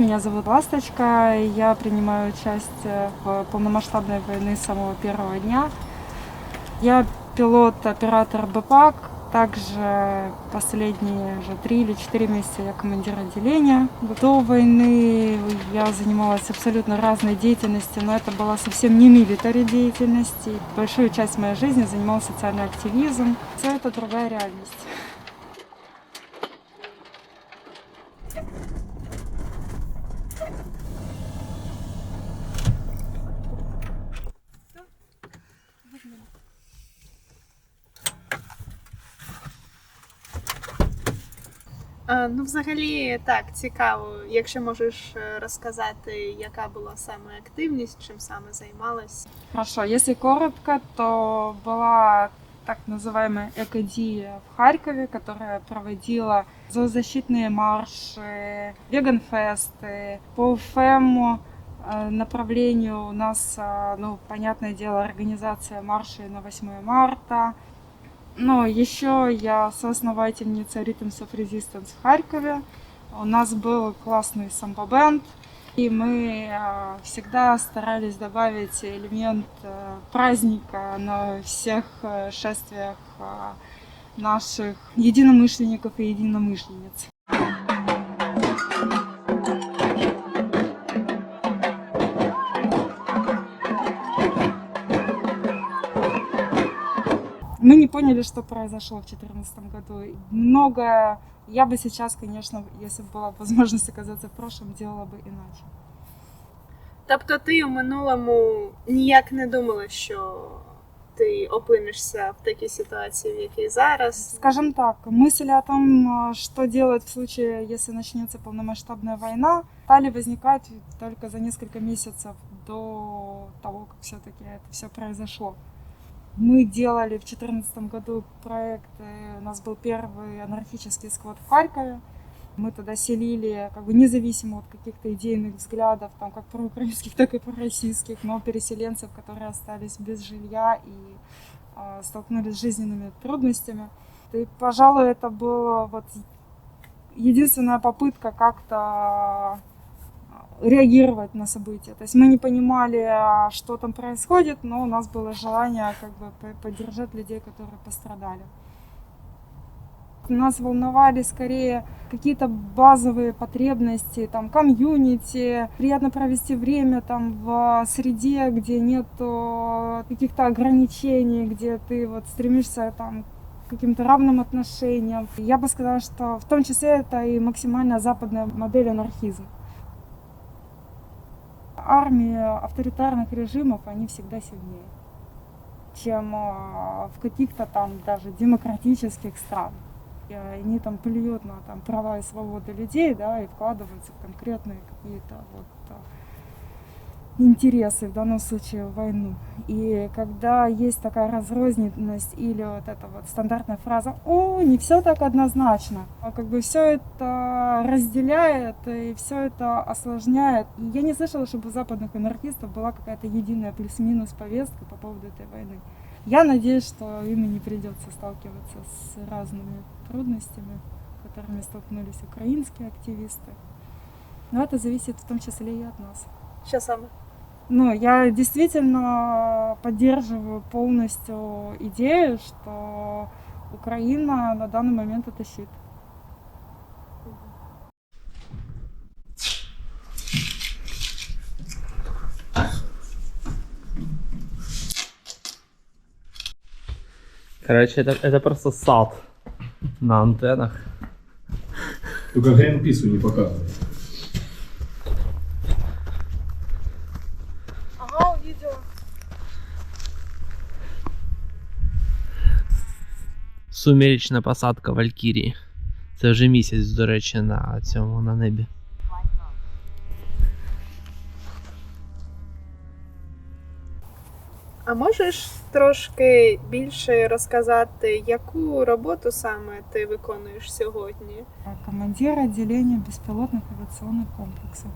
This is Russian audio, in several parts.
Меня зовут Ласточка. Я принимаю участие в полномасштабной войне с самого первого дня. Я пилот-оператор БПАК. Также последние уже 3 или 4 месяца я командир отделения. До войны я занималась абсолютно разной деятельностью, но это была совсем не милитари деятельность. Большую часть моей жизни занималась социальный активизм. Все это другая реальность. Ну, взагалі, так, цікаво. Якщо можеш розказати, яка була саме активність, чим саме займалась? Хорошо, если коротко, то была так называемая Экодия в Харькове, которая проводила зоозащитные марши, веганфесты. По ФЭМу направлению у нас, ну, понятное дело, организация маршей на 8 марта. Но еще я соосновательница Rhythms of Resistance в Харькове. У нас был классный самбо-бенд, и мы всегда старались добавить элемент праздника на всех шествиях наших единомышленников и единомышленниц. Мы не поняли, что произошло в 2014 году. Многое я бы сейчас, конечно, если бы была возможность оказаться в прошлом, делала бы иначе. Тобто ти у минулому ніяк не думала, що ти опинишся в такій ситуації, в якій зараз? Скажем так, мысли о том, что делать в случае, если начнется полномасштабная война, стали возникать только за несколько месяцев до того, как все-таки это все произошло. Мы делали в 2014 году проект, у нас был первый анархический сквот в Харькове. Мы туда селили, как бы независимо от каких-то идейных взглядов, там, как проукраинских, так и пророссийских, но переселенцев, которые остались без жилья и столкнулись с жизненными трудностями. И, пожалуй, это была вот единственная попытка как-то реагировать на события. То есть мы не понимали, что там происходит, но у нас было желание как бы поддержать людей, которые пострадали. Нас волновали скорее какие-то базовые потребности, там, комьюнити, приятно провести время там в среде, где нет каких-то ограничений, где ты вот стремишься там к каким-то равным отношениям. Я бы сказала, что в том числе это и максимально западная модель анархизма. Армии авторитарных режимов, они всегда сильнее, чем в каких-то там даже демократических странах. И они там плюют на там, права и свободы людей, да, и вкладываются в конкретные какие-то вот интересы, в данном случае в войну. И когда есть такая разрозненность или вот эта вот стандартная фраза «О, не все так однозначно», а как бы все это разделяет и все это осложняет. И я не слышала, чтобы у западных анархистов была какая-то единая плюс-минус повестка по поводу этой войны. Я надеюсь, что им и не придется сталкиваться с разными трудностями, с которыми столкнулись украинские активисты. Но это зависит в том числе и от нас. Що саме? Ну, я действительно поддерживаю полностью идею, что Украина на данный момент это щит. Короче, это просто сад на антеннах. Только Гринпису не показывай. Ага, увидела. Сумеречна посадка Валькірії. Це вже місяць, до речі, на цьому, на небі. А можеш трошки більше розказати, яку роботу саме ти виконуєш сьогодні? Командир отделения беспилотных авиационных комплексов.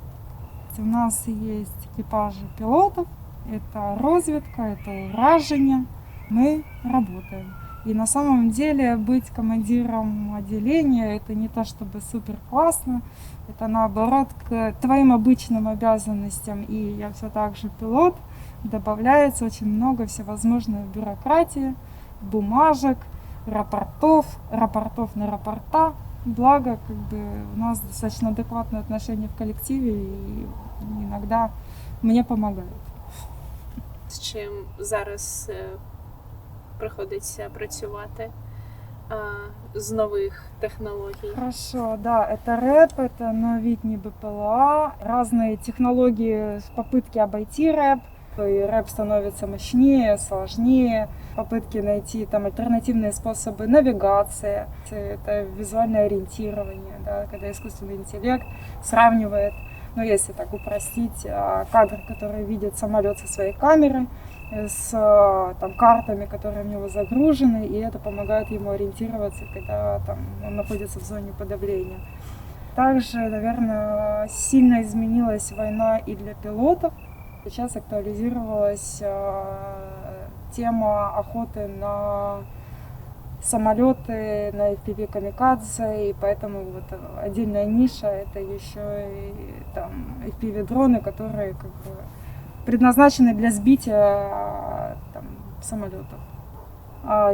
У нас есть экипажи пилотов, это разведка, это уражение. Мы работаем. И на самом деле быть командиром отделения это не то чтобы супер классно, это наоборот к твоим обычным обязанностям, и я все так же пилот, добавляется очень много всевозможной бюрократии, бумажек, рапортов на рапорта. Благо, как бы у нас достаточно адекватное отношение в коллективе, и иногда мне помогают. З чим зараз приходиться працювати з нових технологій? Хорошо, да, это рэп, это новітні БПЛА, разные технологии, попытки обойти рэп, и рэп становится мощнее, сложнее, попытки найти там альтернативные способы навигации, это визуальное ориентирование, да, когда искусственный интеллект сравнивает, ну если так упростить, кадр, который видит самолет со своей камерой, с там, картами, которые в него загружены, и это помогает ему ориентироваться, когда там, он находится в зоне подавления. Также, наверное, сильно изменилась война и для пилотов. Сейчас актуализировалась тема охоты на самолеты, на FPV камикадзе, и поэтому вот отдельная ниша это еще и там FPV-дроны, которые как бы предназначены для сбития там, самолетов.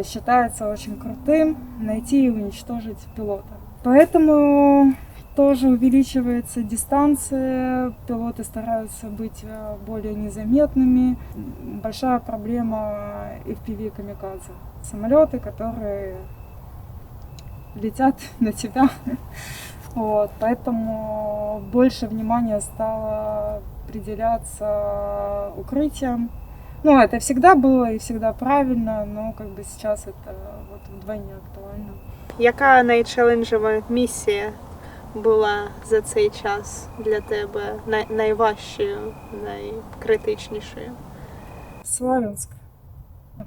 Считается очень крутым найти и уничтожить пилота. Поэтому тоже увеличивается дистанция, пилоты стараются быть более незаметными. Большая проблема FPV камикадзе. Самолеты, которые летят на тебя. Вот, поэтому больше внимания стало приділяться укриттям. Ну, это всегда было и всегда правильно, но как бы сейчас это вот вдвойне актуально. Яка найчеленджова місія була за цей час для тебе найважчою, найкритичнішою? Славянск.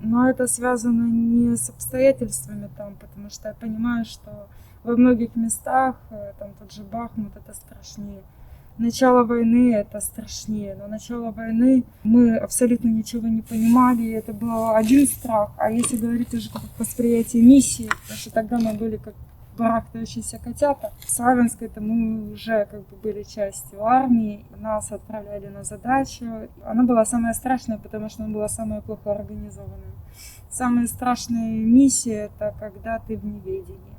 Но это связано не с обстоятельствами там, потому что я понимаю, что во многих местах, там тот же Бахмут, это страшнее. Начало войны это страшнее, но начало войны мы абсолютно ничего не понимали, и это был один страх. А если говорить уже как восприятие миссии, потому что тогда мы были как барахтающиеся котята, в Славянск это мы уже как бы были частью армии, нас отправляли на задачу. Она была самая страшная, потому что она была самая плохо организованная. Самые страшные миссии это когда ты в неведении.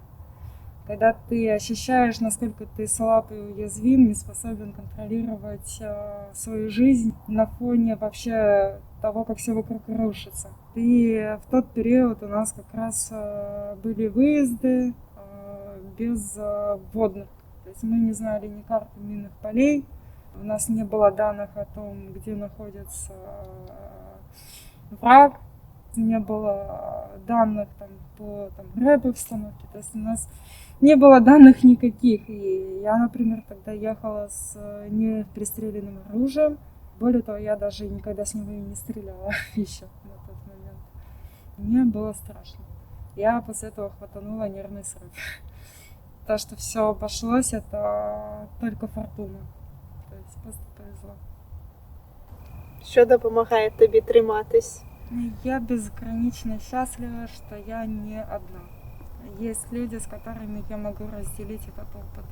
Когда ты ощущаешь, насколько ты слаб и уязвим, не способен контролировать свою жизнь на фоне вообще того, как все вокруг рушится. И в тот период у нас как раз были выезды без вводных. То есть мы не знали ни карты минных полей, у нас не было данных о том, где находится враг, не было данных там, по рэп-обстановке. То есть у нас не было данных никаких. И я, например, тогда ехала с непристреленным оружием. Более того, я даже никогда с него и не стреляла еще на тот момент. Мне было страшно. Я после этого хватанула нервный срыв. То, что все обошлось, это только фортуна. То есть просто повезло. Що допомагає тобі триматись? Я безгранично счастлива, что я не одна. Есть люди, с которыми я могу разделить этот опыт.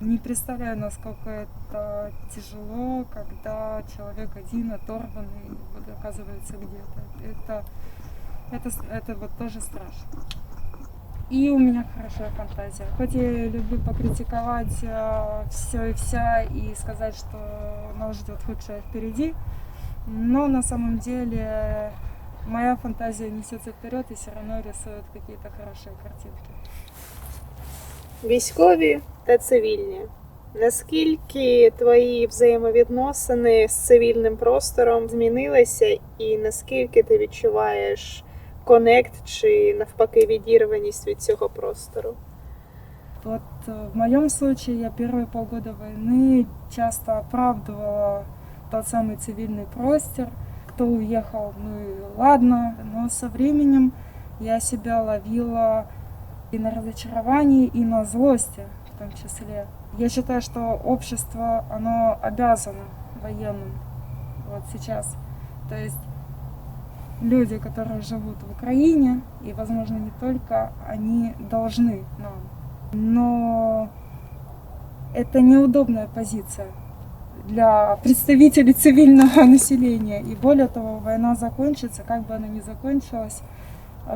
Не представляю, насколько это тяжело, когда человек один оторванный вот оказывается где-то. Это вот тоже страшно. И у меня хорошая фантазия. Хоть я люблю покритиковать все и вся и сказать, что нас ждет худшее впереди, но на самом деле моя фантазия несется вперед и все равно рисует какие-то хорошие картинки. Військові та цивільні. Наскільки твої взаємовідносини з цивільним простором змінилися і наскільки ти відчуваєш коннект чи навпаки відірваність від цього простору? Вот в моем случае я первые полгода войны часто оправдывала тот самый цивильный простор. Кто уехал, ну и ладно, но со временем я себя ловила и на разочаровании, и на злости в том числе. Я считаю, что общество, оно обязано военным вот сейчас. То есть люди, которые живут в Украине, и, возможно, не только, они должны нам. Но это неудобная позиция для представителей цивильного населения. И более того, война закончится, как бы она ни закончилась,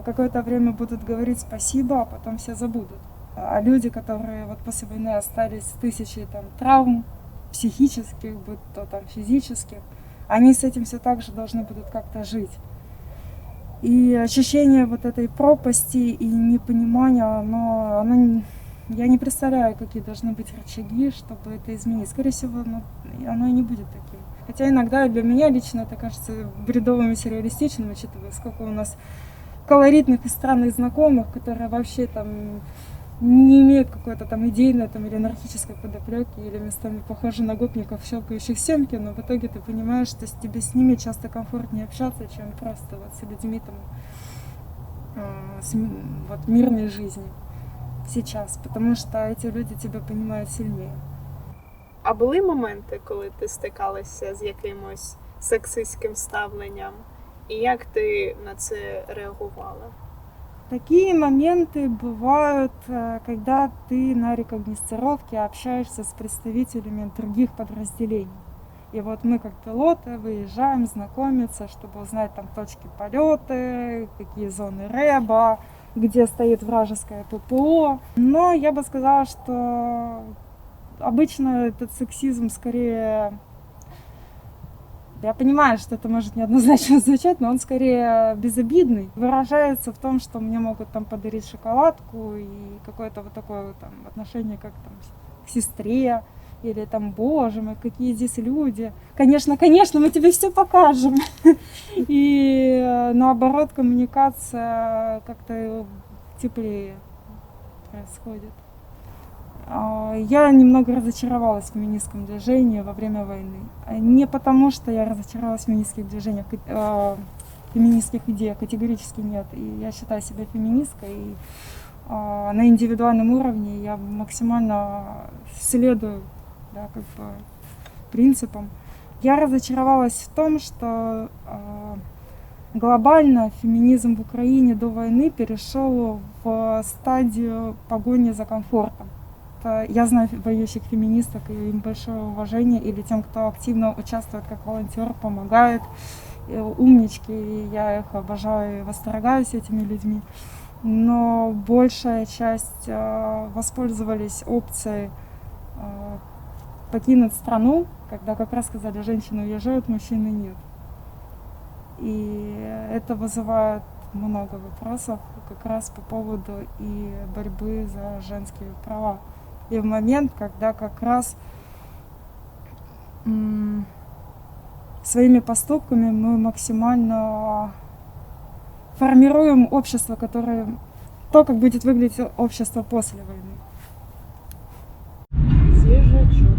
какое-то время будут говорить спасибо, а потом все забудут. А люди, которые вот после войны остались с тысячей там травм психических, будь то там физических, они с этим все так же должны будут как-то жить. И ощущение вот этой пропасти и непонимания, я не представляю, какие должны быть рычаги, чтобы это изменить. Скорее всего, оно и не будет таким. Хотя иногда для меня лично это кажется бредовым и сюрреалистичным, учитывая, сколько у нас колоритных и странных знакомых, которые вообще там не имеют какой-то там идейной там, или анархической подоплеки, или местами похожи на гопников, щелкающих семки, но в итоге ты понимаешь, что тебе с ними часто комфортнее общаться, чем просто вот с людьми там, вот, мирной жизни сейчас, потому что эти люди тебя понимают сильнее. А були моменти, коли ти стикалася з якимось сексистським ставленням? І як ти на це реагувала? Такие моменты бывают, когда ты на рекогносцировке общаешься с представителями других подразделений. И вот мы как пилоты выезжаем знакомиться, чтобы узнать там точки полета, какие зоны рэба, где стоит вражеское ППО. Но я бы сказала, что обычно этот сексизм скорее... Я понимаю, что это может неоднозначно звучать, но он скорее безобидный. Выражается в том, что мне могут там подарить шоколадку и какое-то вот такое вот, там, отношение как там к сестре. Или там, боже мой, какие здесь люди. Конечно, мы тебе все покажем. И наоборот, коммуникация как-то теплее происходит. Я немного разочаровалась в феминистском движении во время войны. Не потому, что я разочаровалась в феминистских движениях, феминистских идеях, категорически нет. И я считаю себя феминисткой. И на индивидуальном уровне я максимально следую, да, как бы, принципам. Я разочаровалась в том, что глобально феминизм в Украине до войны перешел в стадию погони за комфортом. Я знаю воюющих феминисток, и им большое уважение, или тем, кто активно участвует как волонтер, помогает, умнички, и я их обожаю и восторгаюсь этими людьми. Но большая часть воспользовались опцией покинуть страну, когда как раз сказали, женщины уезжают, мужчины нет. И это вызывает много вопросов как раз по поводу и борьбы за женские права. И в момент, когда как раз своими поступками мы максимально формируем общество, которое то, как будет выглядеть общество после войны. Свіжачок.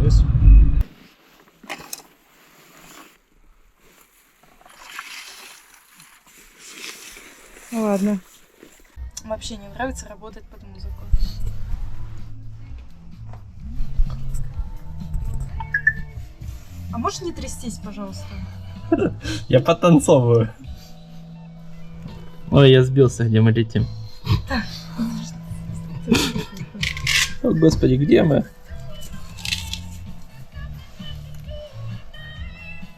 Здесь? Ладно. Вообще не нравится работать под музыку. А можешь не трястись, пожалуйста? Я подтанцовываю. Ой, я сбился, где мы летим. О, господи, где мы?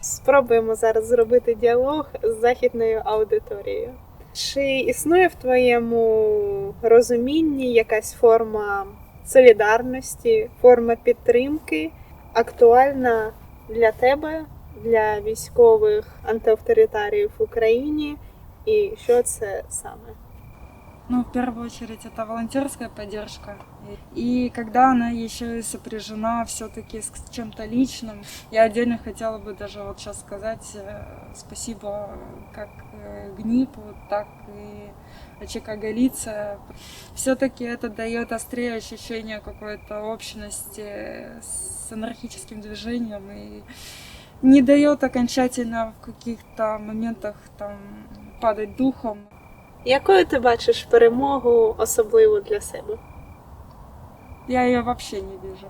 Спробуємо зараз зробити діалог з західною аудиторією. Чи існує в твоєму розумінні якась форма солідарності, форма підтримки, актуальна для тебе, для військових антиавторитаріїв в Україні, і що це саме? Ну, в первую очередь, это волонтерская поддержка. И когда она еще и сопряжена все-таки с чем-то личным, я отдельно хотела бы даже вот сейчас сказать спасибо как ГНИПу, так и ЧК Галиция. Все-таки это дает острее ощущение какой-то общности с анархическим движением и не дает окончательно в каких-то моментах там падать духом. Якою ти бачиш перемогу особливо для себе? Я ее вообще не вижу.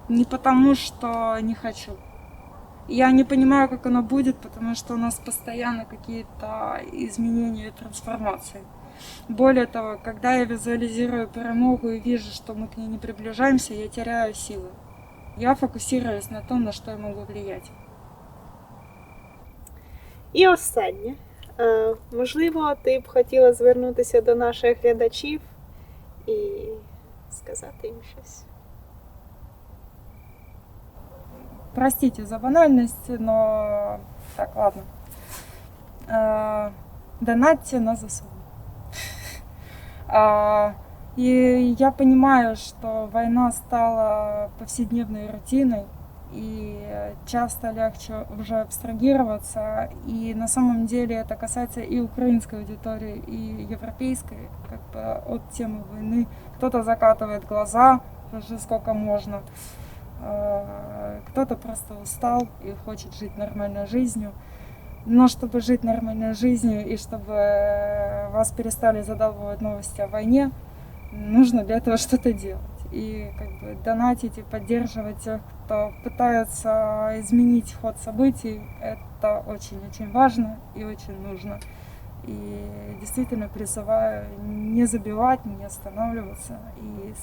Не потому, что не хочу. Я не понимаю, как оно будет, потому что у нас постоянно какие-то изменения и трансформации. Более того, когда я визуализирую перемогу и вижу, что мы к ней не приближаемся, я теряю силы. Я фокусируюсь на том, на что я могу влиять. І останнє. Можливо, ти б хотіла звернутися до наших глядачів і сказати їм щось. Простите за банальность, но так, ладно. Донатьте на ЗСУ. И я понимаю, что война стала повседневной рутиной, и часто легче уже абстрагироваться. И на самом деле это касается и украинской аудитории, и европейской, как бы от темы войны. Кто-то закатывает глаза уже сколько можно, кто-то просто устал и хочет жить нормальной жизнью. Но чтобы жить нормальной жизнью и чтобы вас перестали задалбывать новости о войне, нужно для этого что-то делать. И как бы донатить и поддерживать тех, кто пытается изменить ход событий, это очень-очень важно и очень нужно. И действительно призываю не забивать, не останавливаться и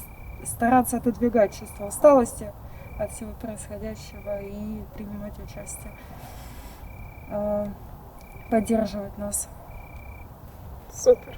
стараться отодвигать чувство усталости от всего происходящего и принимать участие, поддерживать нас. Супер.